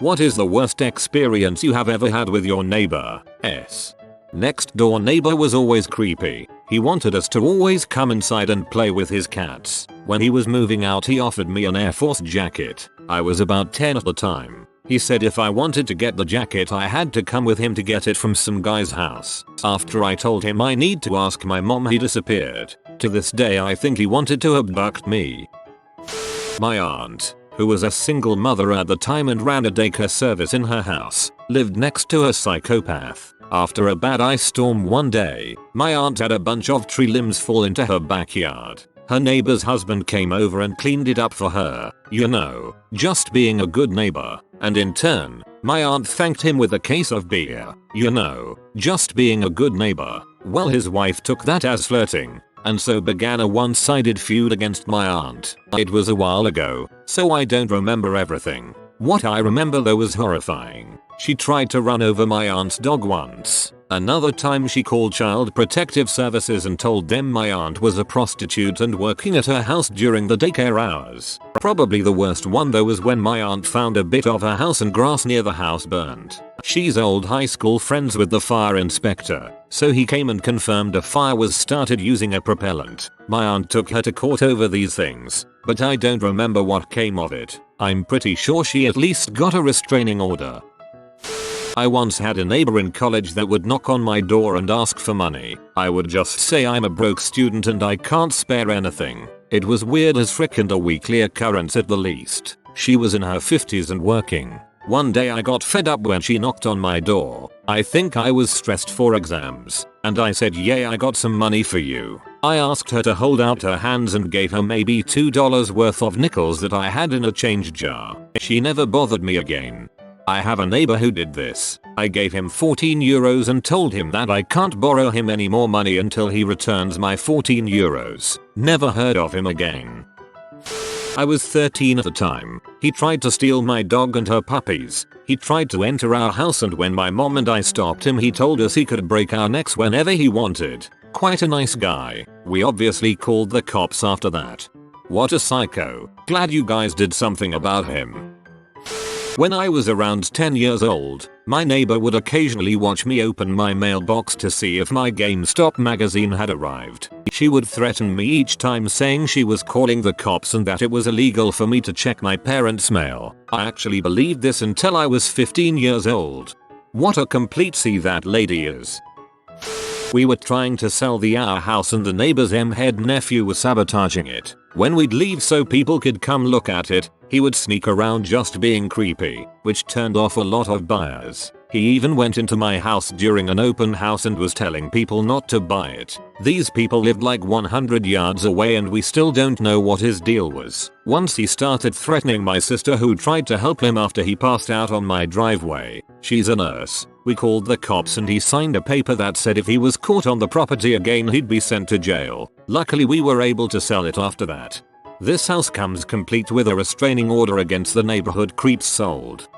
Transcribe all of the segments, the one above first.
What is the worst experience you have ever had with your neighbor? S. Next door neighbor was always creepy. He wanted us to always come inside and play with his cats. When he was moving out he offered me an Air Force jacket. I was about 10 at the time. He said if I wanted to get the jacket I had to come with him to get it from some guy's house. After I told him I need to ask my mom, he disappeared. To this day I think he wanted to abduct me. My aunt, who was a single mother at the time and ran a daycare service in her house, lived next to a psychopath. After a bad ice storm one day, my aunt had a bunch of tree limbs fall into her backyard. Her neighbor's husband came over and cleaned it up for her, you know, just being a good neighbor. And in turn, my aunt thanked him with a case of beer, you know, just being a good neighbor. Well, his wife took that as flirting, and so began a one-sided feud against my aunt. It was a while ago, so I don't remember everything. What I remember though was horrifying. She tried to run over my aunt's dog once. Another time she called Child Protective Services and told them my aunt was a prostitute and working at her house during the daycare hours. Probably the worst one though was when my aunt found a bit of her house and grass near the house burnt. She's old high school friends with the fire inspector, so he came and confirmed a fire was started using a propellant. My aunt took her to court over these things, but I don't remember what came of it. I'm pretty sure she at least got a restraining order. I once had a neighbor in college that would knock on my door and ask for money. I would just say I'm a broke student and I can't spare anything. It was weird as frick and a weekly occurrence at the least. She was in her 50s and working. One day I got fed up when she knocked on my door. I think I was stressed for exams, and I said, "Yeah, I got some money for you." I asked her to hold out her hands and gave her maybe $2 worth of nickels that I had in a change jar. She never bothered me again. I have a neighbor who did this. I gave him 14 euros and told him that I can't borrow him any more money until he returns my 14 euros. Never heard of him again. I was 13 at the time. He tried to steal my dog and her puppies. He tried to enter our house, and when my mom and I stopped him he told us he could break our necks whenever he wanted. Quite a nice guy. We obviously called the cops after that. What a psycho. Glad you guys did something about him. When I was around 10 years old, my neighbor would occasionally watch me open my mailbox to see if my GameStop magazine had arrived. She would threaten me each time, saying she was calling the cops and that it was illegal for me to check my parents' mail. I actually believed this until I was 15 years old. What a complete C that lady is. We were trying to sell our house and the neighbor's M-head nephew was sabotaging it. When we'd leave so people could come look at it, he would sneak around just being creepy, which turned off a lot of buyers. He even went into my house during an open house and was telling people not to buy it. These people lived like 100 yards away and we still don't know what his deal was. Once he started threatening my sister, who tried to help him after he passed out on my driveway. She's a nurse. We called the cops and he signed a paper that said if he was caught on the property again he'd be sent to jail. Luckily we were able to sell it after that. This house comes complete with a restraining order against the neighborhood creeps sold.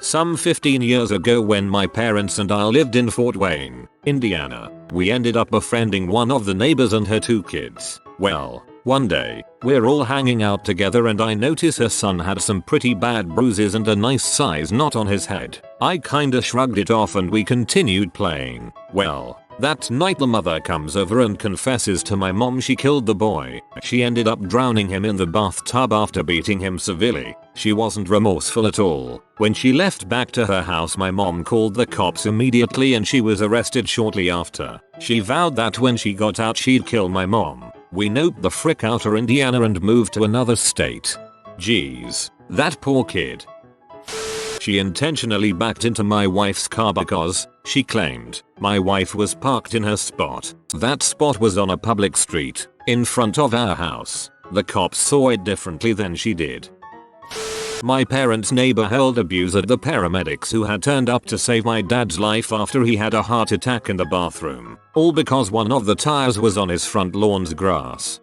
Some 15 years ago, when my parents and I lived in Fort Wayne, Indiana, we ended up befriending one of the neighbors and her 2 kids. Well, one day, we're all hanging out together and I notice her son had some pretty bad bruises and a nice size knot on his head. I kinda shrugged it off and we continued playing. Well, that night the mother comes over and confesses to my mom she killed the boy. She ended up drowning him in the bathtub after beating him severely. She wasn't remorseful at all. When she left back to her house, my mom called the cops immediately and she was arrested shortly after. She vowed that when she got out she'd kill my mom. We noped the frick out of Indiana and moved to another state. Jeez, that poor kid. She intentionally backed into my wife's car because, she claimed, my wife was parked in her spot. That spot was on a public street, in front of our house. The cops saw it differently than she did. My parents' neighbor hurled abuse at the paramedics who had turned up to save my dad's life after he had a heart attack in the bathroom. All because one of the tires was on his front lawn's grass.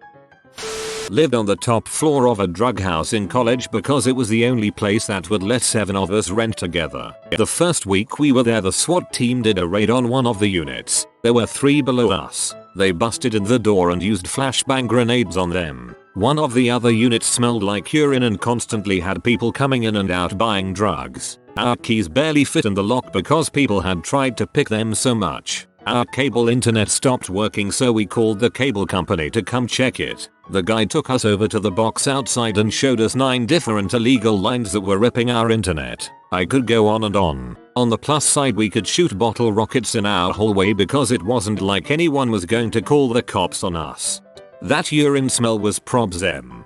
Lived on the top floor of a drug house in college because it was the only place that would let 7 of us rent together. The first week we were there, the SWAT team did a raid on one of the units. There were 3 below us. They busted in the door and used flashbang grenades on them. One of the other units smelled like urine and constantly had people coming in and out buying drugs. Our keys barely fit in the lock because people had tried to pick them so much. Our cable internet stopped working, so we called the cable company to come check it. The guy took us over to the box outside and showed us 9 different illegal lines that were ripping our internet. I could go on and on. On the plus side, we could shoot bottle rockets in our hallway because it wasn't like anyone was going to call the cops on us. That urine smell was probsem.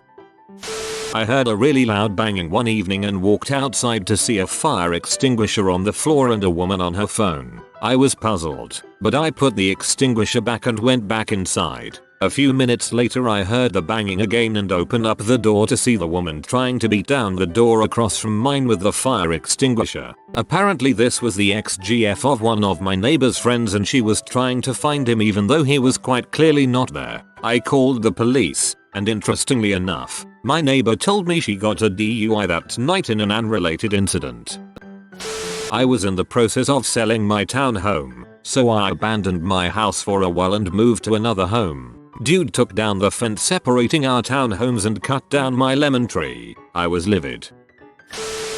I heard a really loud banging one evening and walked outside to see a fire extinguisher on the floor and a woman on her phone. I was puzzled, but I put the extinguisher back and went back inside. A few minutes later I heard the banging again and opened up the door to see the woman trying to beat down the door across from mine with the fire extinguisher. Apparently this was the ex-GF of one of my neighbor's friends and she was trying to find him even though he was quite clearly not there. I called the police, and interestingly enough, my neighbor told me she got a DUI that night in an unrelated incident. I was in the process of selling my townhome, so I abandoned my house for a while and moved to another home. Dude took down the fence separating our townhomes and cut down my lemon tree. I was livid.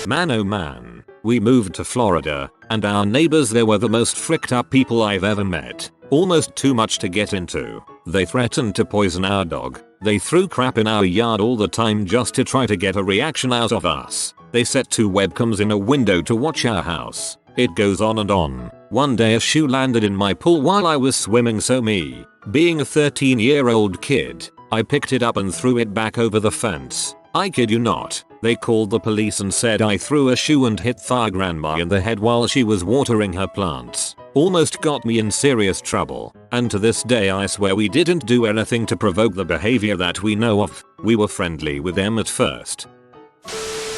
Man oh man, we moved to Florida, and our neighbors there were the most fricked up people I've ever met. Almost too much to get into. They threatened to poison our dog. They threw crap in our yard all the time just to try to get a reaction out of us. They set 2 webcams in a window to watch our house. It goes on and on. One day a shoe landed in my pool while I was swimming, so me, being a 13-year-old kid, I picked it up and threw it back over the fence. I kid you not, they called the police and said I threw a shoe and hit their grandma in the head while she was watering her plants. Almost got me in serious trouble, and to this day I swear we didn't do anything to provoke the behavior that we know of. We were friendly with them at first.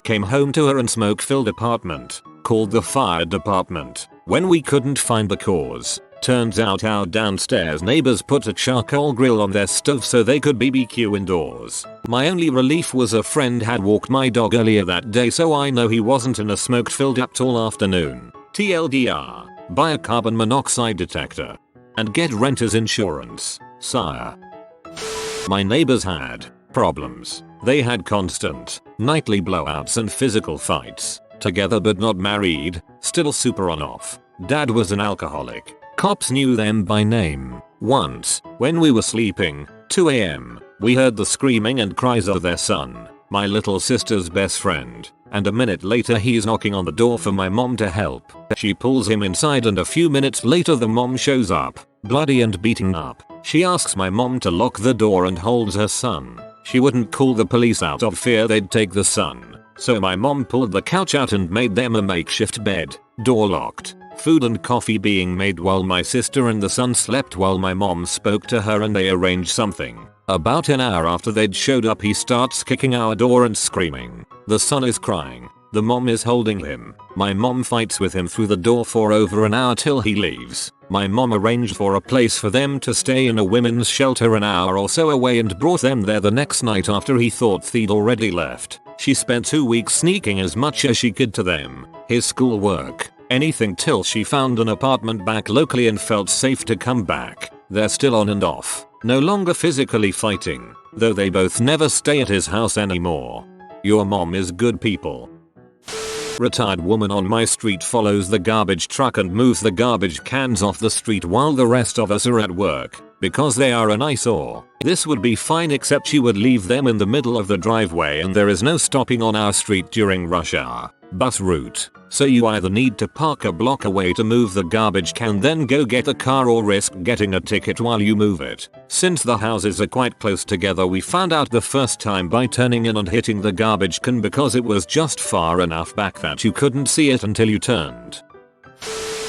Came home to her and smoke-filled apartment. Called the fire department. When we couldn't find the cause, turns out our downstairs neighbors put a charcoal grill on their stove so they could BBQ indoors. My only relief was a friend had walked my dog earlier that day, so I know he wasn't in a smoke-filled up all afternoon. TLDR, buy a carbon monoxide detector. And get renter's insurance, sire. My neighbors had problems. They had constant, nightly blowouts and physical fights. Together but not married, still super on off. Dad was an alcoholic. Cops knew them by name. Once, when we were sleeping, 2 AM, we heard the screaming and cries of their son, my little sister's best friend, and a minute later he's knocking on the door for my mom to help. She pulls him inside and a few minutes later the mom shows up, bloody and beaten up. She asks my mom to lock the door and holds her son. She wouldn't call the police out of fear they'd take the son. So my mom pulled the couch out and made them a makeshift bed, door locked, food and coffee being made while my sister and the son slept while my mom spoke to her and they arranged something. About an hour after they'd showed up he starts kicking our door and screaming. The son is crying. The mom is holding him. My mom fights with him through the door for over an hour till he leaves. My mom arranged for a place for them to stay in a women's shelter an hour or so away and brought them there the next night after he thought they'd already left. She spent 2 weeks sneaking as much as she could to them, his schoolwork, anything till she found an apartment back locally and felt safe to come back. They're still on and off, no longer physically fighting, though they both never stay at his house anymore. Your mom is good people. Retired woman on my street follows the garbage truck and moves the garbage cans off the street while the rest of us are at work, because they are an eyesore. This would be fine except she would leave them in the middle of the driveway and there is no stopping on our street during rush hour. Bus route. So you either need to park a block away to move the garbage can then go get the car or risk getting a ticket while you move it. Since the houses are quite close together we found out the first time by turning in and hitting the garbage can because it was just far enough back that you couldn't see it until you turned.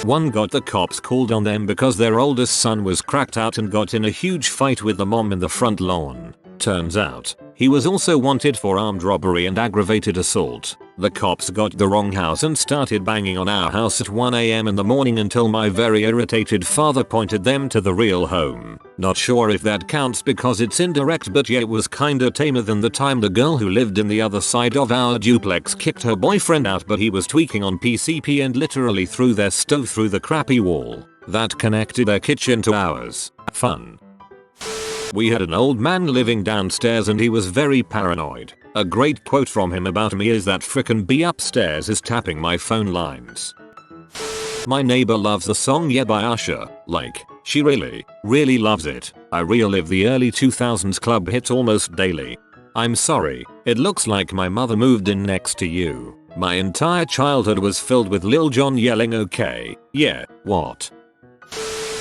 One got the cops called on them because their oldest son was cracked out and got in a huge fight with the mom in the front lawn. Turns out, he was also wanted for armed robbery and aggravated assault. The cops got the wrong house and started banging on our house at 1 AM in the morning until my very irritated father pointed them to the real home. Not sure if that counts because it's indirect, but yeah, it was kinda tamer than the time the girl who lived in the other side of our duplex kicked her boyfriend out but he was tweaking on PCP and literally threw their stove through the crappy wall that connected their kitchen to ours. Fun. We had an old man living downstairs and he was very paranoid. A great quote from him about me is that frickin' B upstairs is tapping my phone lines. My neighbor loves the song Yeah by Usher. Like, she really loves it. I relive the early 2000s club hit almost daily. I'm sorry, it looks like my mother moved in next to you. My entire childhood was filled with Lil Jon yelling okay, yeah, what?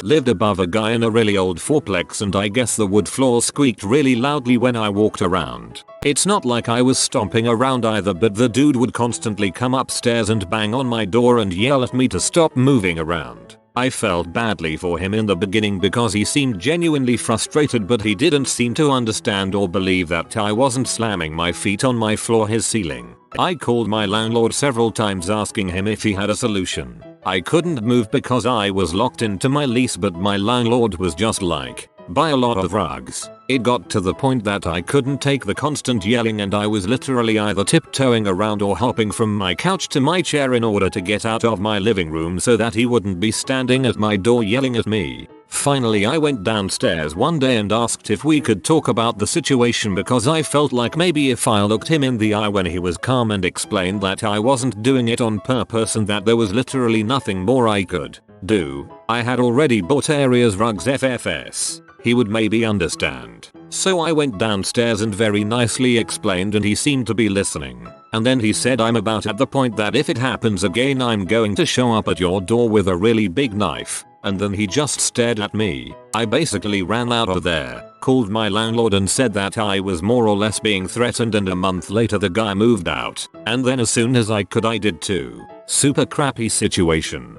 Lived above a guy in a really old fourplex and I guess the wood floor squeaked really loudly when I walked around. It's not like I was stomping around either, but the dude would constantly come upstairs and bang on my door and yell at me to stop moving around. I felt badly for him in the beginning because he seemed genuinely frustrated, but he didn't seem to understand or believe that I wasn't slamming my feet on my floor his ceiling. I called my landlord several times asking him if he had a solution. I couldn't move because I was locked into my lease, but my landlord was just like, buy a lot of rugs. It got to the point that I couldn't take the constant yelling and I was literally either tiptoeing around or hopping from my couch to my chair in order to get out of my living room so that he wouldn't be standing at my door yelling at me. Finally I went downstairs one day and asked if we could talk about the situation because I felt like maybe if I looked him in the eye when he was calm and explained that I wasn't doing it on purpose and that there was literally nothing more I could do. I had already bought Area's rugs FFS. He would maybe understand. So I went downstairs and very nicely explained and he seemed to be listening. And then he said, I'm about at the point that if it happens again I'm going to show up at your door with a really big knife. And then he just stared at me. I basically ran out of there, called my landlord and said that I was more or less being threatened, and a month later the guy moved out. And then as soon as I could I did too. Super crappy situation.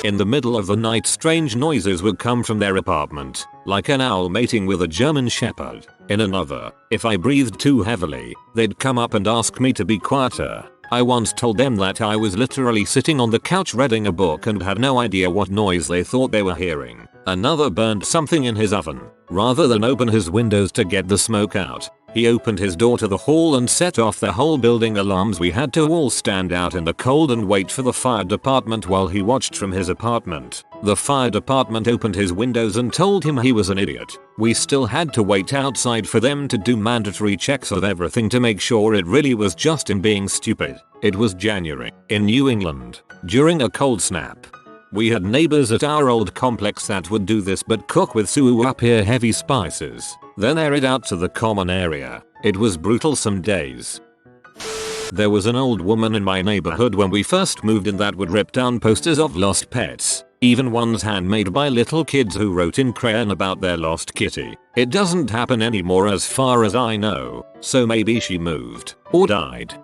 In the middle of the night strange noises would come from their apartment, like an owl mating with a German shepherd. In another, if I breathed too heavily, they'd come up and ask me to be quieter. I once told them that I was literally sitting on the couch reading a book and had no idea what noise they thought they were hearing. Another burned something in his oven. Rather than open his windows to get the smoke out, he opened his door to the hall and set off the whole building alarms. We had to all stand out in the cold and wait for the fire department while he watched from his apartment. The fire department opened his windows and told him he was an idiot. We still had to wait outside for them to do mandatory checks of everything to make sure it really was just him being stupid. It was January in New England, during a cold snap. We had neighbors at our old complex that would do this but cook with suwu up here heavy spices, then air it out to the common area. It was brutal some days. There was an old woman in my neighborhood when we first moved in that would rip down posters of lost pets, even ones handmade by little kids who wrote in crayon about their lost kitty. It doesn't happen anymore as far as I know, so maybe she moved or died.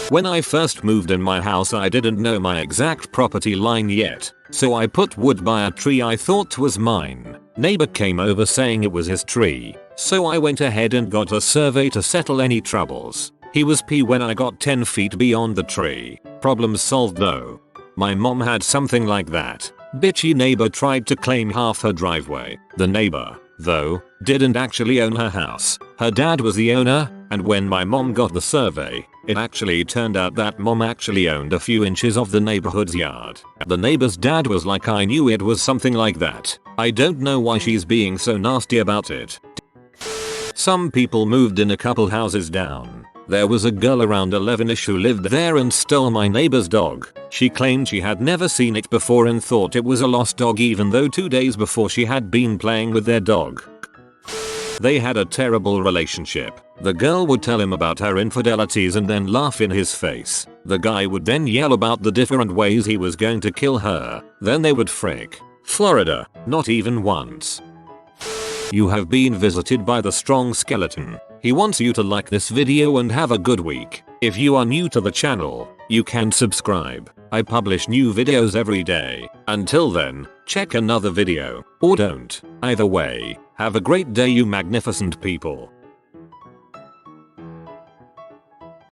When I first moved in my house I didn't know my exact property line yet, so I put wood by a tree I thought was mine. Neighbor came over saying it was his tree, so I went ahead and got a survey to settle any troubles. He was P when I got 10 feet beyond the tree. Problems solved though. My mom had something like that. Bitchy neighbor tried to claim half her driveway. The neighbor, though, didn't actually own her house. Her dad was the owner, and when my mom got the survey, it actually turned out that mom actually owned a few inches of the neighborhood's yard. The neighbor's dad was like, I knew it was something like that. I don't know why she's being so nasty about it. Some people moved in a couple houses down. There was a girl around 11ish who lived there and stole my neighbor's dog. She claimed she had never seen it before and thought it was a lost dog, even though 2 days before she had been playing with their dog. They had a terrible relationship. The girl would tell him about her infidelities and then laugh in his face. The guy would then yell about the different ways he was going to kill her. Then they would frick. Florida, not even once. You have been visited by the strong skeleton. He wants you to like this video and have a good week. If you are new to the channel, you can subscribe. I publish new videos every day. Until then, check another video, or don't. Either way, have a great day you magnificent people.